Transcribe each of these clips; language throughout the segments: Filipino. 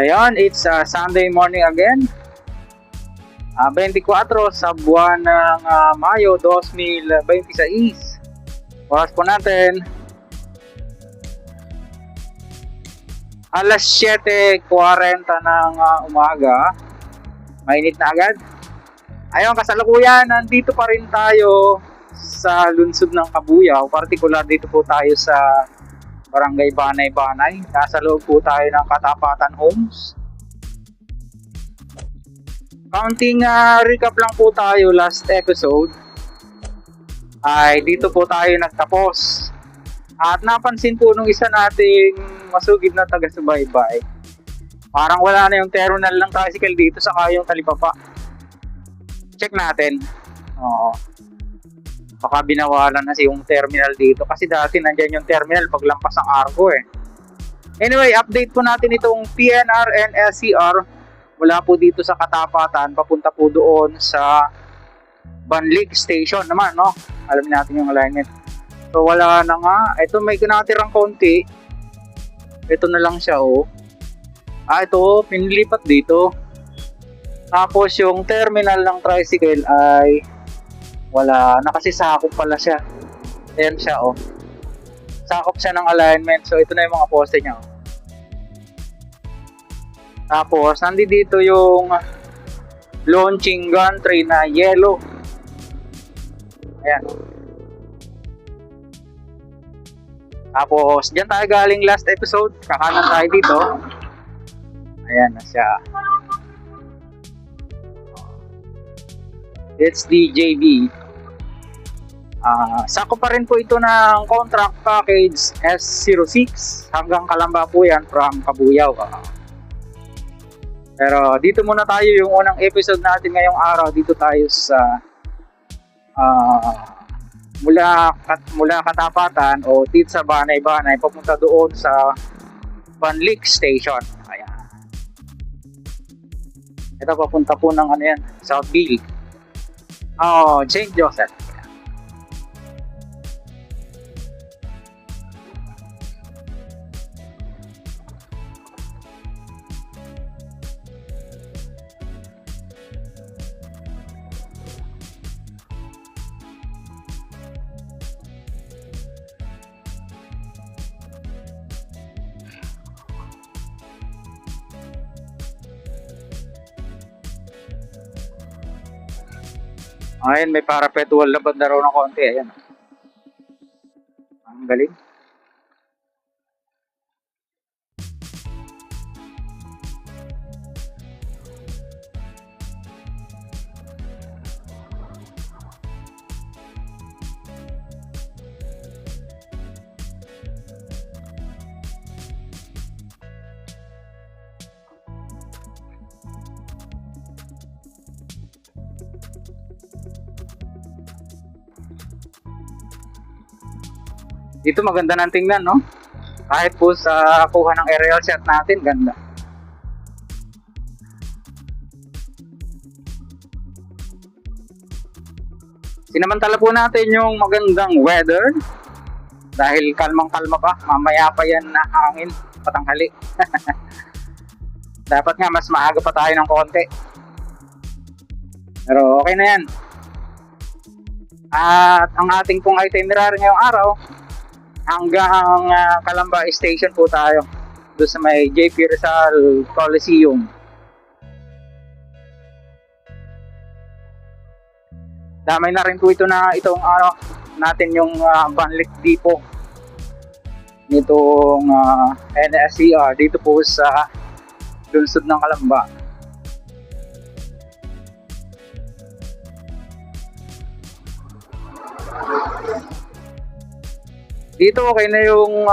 Ayan, it's Sunday morning again. 24 sa buwan ng Mayo 2026. Oras po natin alas 7:40 ng umaga. Mainit na agad. Ayun, kasalukuyan, nandito pa rin tayo sa lungsod ng Cabuyao. Partikular dito po tayo sa Barangay Banay-Banay. Nasa loob po tayo ng Katapatan Homes. Counting recap lang po tayo last episode. Ay dito po tayo nagtapos. At napansin po nung isa nating masugid na taga-subaybay, parang wala na yung terminal ng tricycle dito saka yung talipapa. Check natin. Oo. Baka binawalan na yung terminal dito kasi dati nandiyan yung terminal paglampas ng Argo eh. Anyway, update po natin itong PNR and SCR mula po dito sa Katapatan papunta po doon sa Banlig Station naman, no? Alam natin yung alignment. So wala na nga. Ito may kinatirang konti. Ito na lang siya, oh. Ito pinilipat dito. Tapos yung terminal ng tricycle ay wala na kasi sakop pala siya. Ayan siya, oh. Sakop siya ng alignment. So ito na yung mga poste niya, oh. Tapos nandito yung launching gantry na yellow. Ayan. Tapos dyan tayo galing last episode. Kakanan tayo dito. Ayan na siya. It's the JB. Sako pa rin po ito ng contract package S06 hanggang Calamba po yan from Cabuyao. Pero dito muna tayo yung unang episode natin ngayong araw. Dito tayo sa mula Katapatan o dito sa Banay-Banay papunta doon sa Banlig Station. Ayan. Ito papunta po ng ano yan, Southville. St. Joseph. Ayan, may parapet wall na banda raw ng konti. Ayan. Ang galing. Dito maganda ng tingnan, no? Kahit po sa kuha ng aerial shot natin, ganda. Sinamantala po natin yung magandang weather. Dahil kalmang-kalma pa, mamaya pa yan na hangin, patanghali. Dapat nga mas maaga pa tayo ng konti. Pero okay na yan. At ang ating pong itinerary ngayong araw, hanggang Calamba Station po tayo doon sa may JP Rizal Coliseum. Damay na rin po ito na itong natin yung Banlig Depot nitong NSCR dito po sa lungsod ng Calamba. Dito okay na yung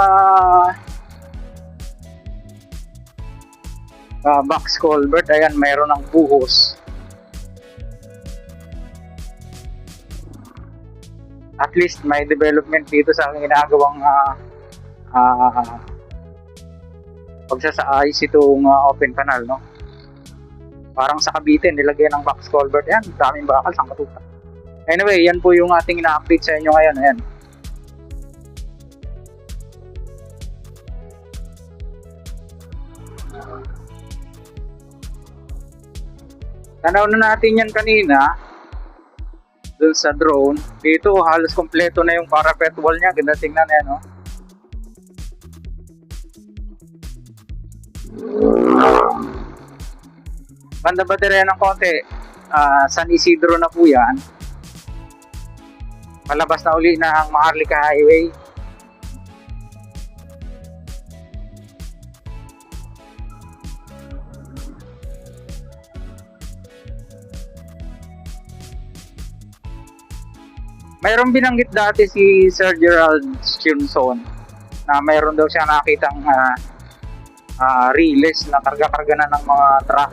box culvert. Ayan, mayroon ng buhos. At least may development dito sa ginagawang pagsasaayos itong open canal, no? Parang sa Cavite nilagyan ng box culvert. Ayan, daming bakal sa katuta. Anyway, yan po yung ating ina-update sa inyo ngayon. Ayan. Tanaw na natin yan kanina dun sa drone. Dito halos kompleto na yung parapet wall niya. Ganda tingnan yan, no? Banda ba dire ng konti? San Isidro na po yan. Palabas na uli na ang Maharlika Highway. Mayroong binanggit dati si Sir Gerald Stinson na mayroon daw siya nakitang riles na karga-karga na ng mga truck.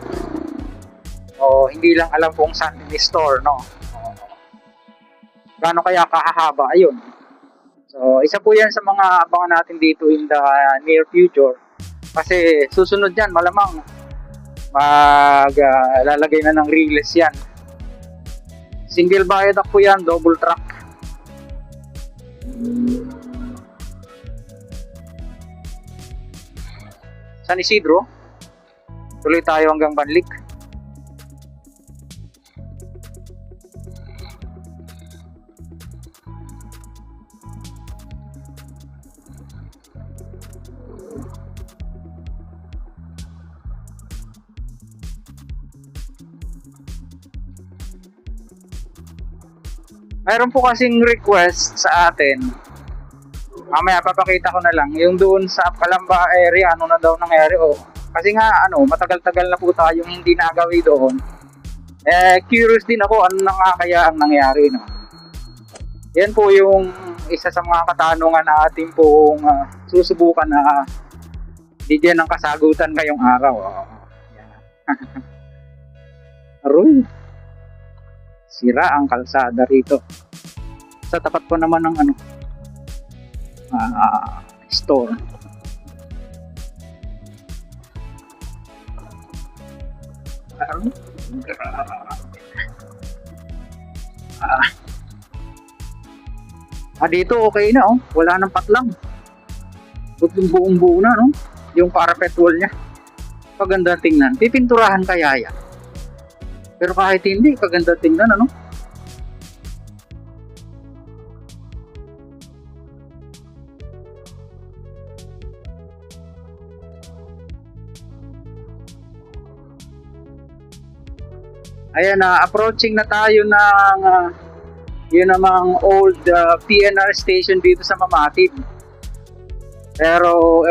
O hindi lang alam kung saan in-store, no? Gaano kaya kahahaba? Ayun. So, isa po yan sa mga abangan natin dito in the near future. Kasi susunod yan, malamang lalagay na ng riles yan. Single viaduct po yan, double track. San Isidro. Tuloy tayo hanggang Banlik. Mayroon po kasing request sa atin. Mamaya papakita ko na lang. Yung doon sa Calamba area, ano na daw nangyari. Kasi nga, matagal-tagal na po tayong hindi nagawi doon. Curious din ako, ano na nga kaya ang nangyari, no? Yan po yung isa sa mga katanungan na ating pong susubukan na bigyan ng kasagutan ngayong araw. Aroy. Sira ang kalsada rito. Sa tapat po naman ng store. Dito okay na, wala nang patlang. Buong buo na, no? Yung parapet wall niya. Paganda tingnan. Pipinturahan kaya yan. Pero kahit hindi, kaganda tingnan, ano? Ayan na, approaching na tayo ng yun namang old PNR station dito sa Mamatid. Pero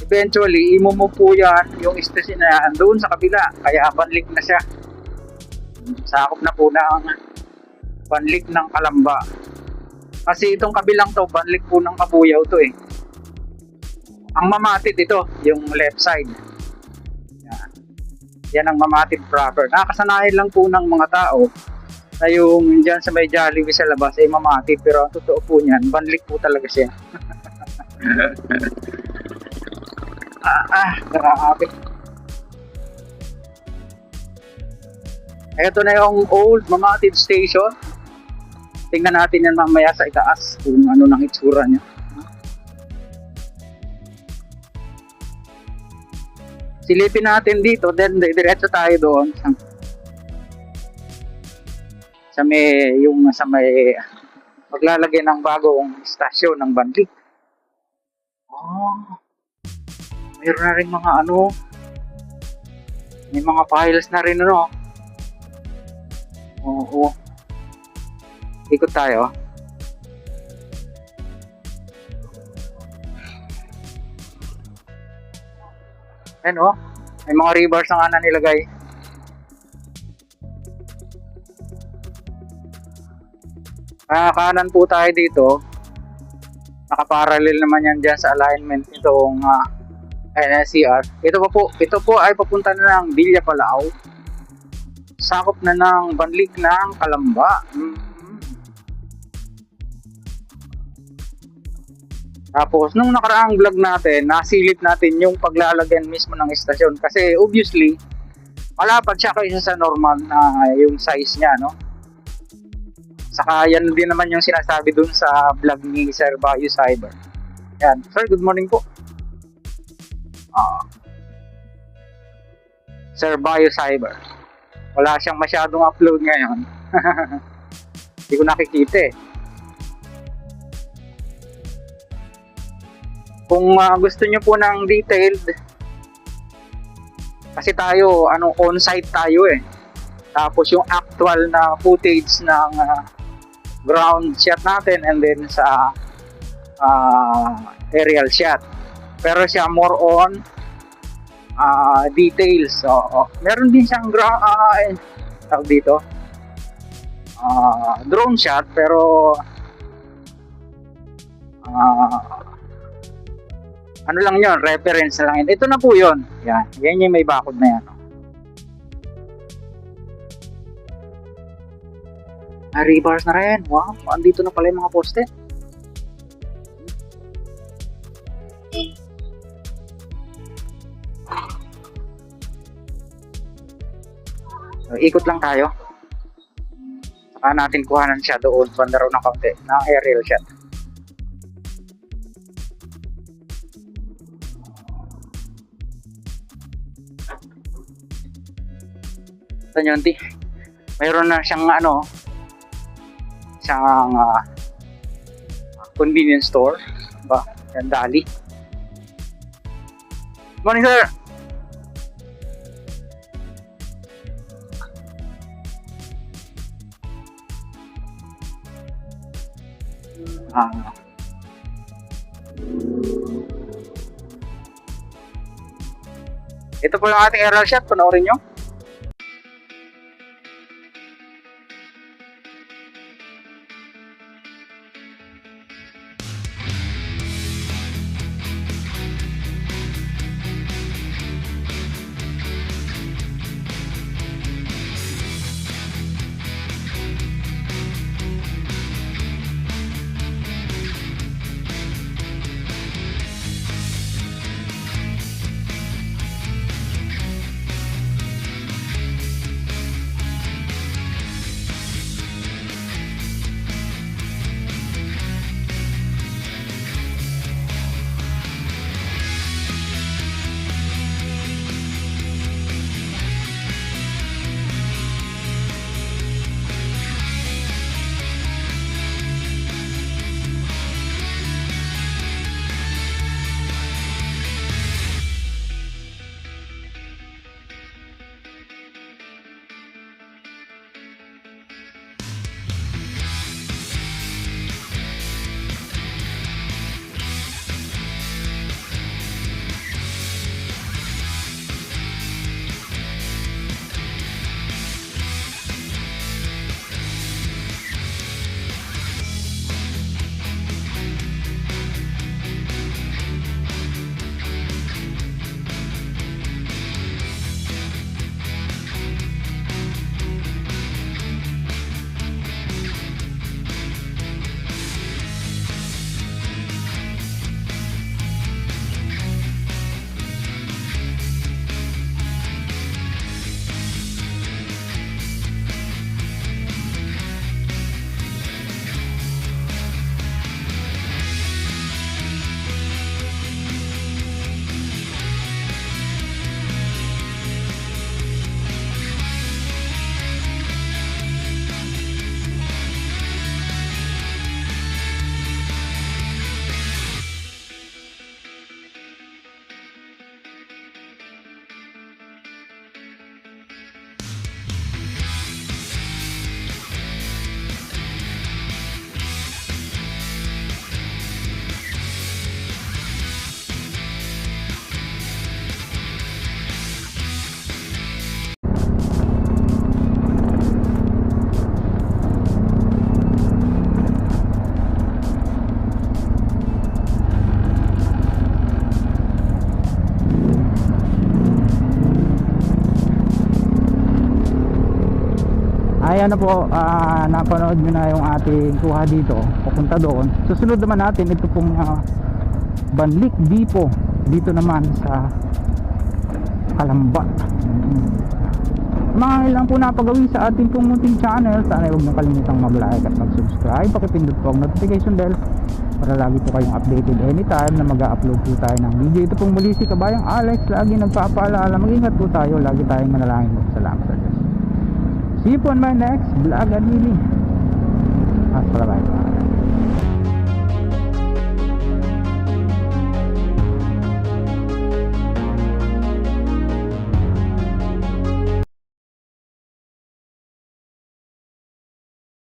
eventually, imumove po yan yung station na yan doon sa kabila. Kaya Banlik na siya. Sakop na po ng Banlik ng Calamba. Kasi itong kabilang to, Banlik po ng Kabuyaw to eh. Ang Mamatid ito, yung left side. Yan ang Mamatid proper. Nakasanayan lang po ng mga tao na yung dyan sa may Jollibee sa labas ay Mamatid. Pero ang totoo po niyan, Banlik po talaga siya. Grabe. Ito na yung old Mamatid station. Tingnan natin yan mamaya sa itaas kung ano nang itsura niya. Silipin natin dito, then diretso tayo doon sa may maglalagay ng bagong istasyon ng Banlik. Mayroon na rin mga may mga files na rin, Oo. Ikot tayo. May mga rebars na nga na nilagay. Kanan po tayo dito. Nakaparallel naman yan dyan sa alignment nitong NSCR. Ito po ay papunta na ng Villa Palao. Sakop na ng Banlik ng Calamba. Tapos, nung nakaraang vlog natin, nasilip natin yung paglalagyan mismo ng istasyon. Kasi, obviously, malapad siya kaysa sa normal na yung size niya, no? Saka, yan din naman yung sinasabi dun sa vlog ni Sir Bayo Cyber. Yan. Sir, good morning po. Sir Bayo Cyber. Wala siyang masyadong upload ngayon. Hindi ko nakikita eh. Kung gusto nyo po ng detailed, kasi tayo, on-site tayo eh. Tapos yung actual na footage ng ground shot natin and then sa aerial shot. Pero siya more on details. So, meron din siyang tawag dito, drone shot, pero ano lang yun, reference na lang yun. Ito na po yun. Yan yung may bakod na yan. Rebars na rin. Wow, andito na pala yung mga poste. So, ikot lang tayo. Saka natin kuhanan siya doon, banda raw ng kaunti, ng aerial shot. Tanyonti, mayroon na siyang siyang convenience store ba? Yan, Dali. Morning, sir. Ito po yung ating aerial shot, panoorin nyo. Ayan na po, napanood nyo na yung ating kuha dito, papunta doon. Susunod naman natin ito pong Banlik Depot, dito naman sa Kalambat. Mga ilang po napagawi sa ating pong munting channel. Sana huwag na kalimutang mag-like at mag-subscribe. Pakipindot po ang notification bell para lagi po kayong updated anytime na mag-upload po tayo ng video. Ito pong muli si Kabayang Alex, lagi nagpapaalala, mag-ingat po tayo, lagi tayong manalangin. Salamat sa Diyos. See you on my next vlog, Admini. Bye.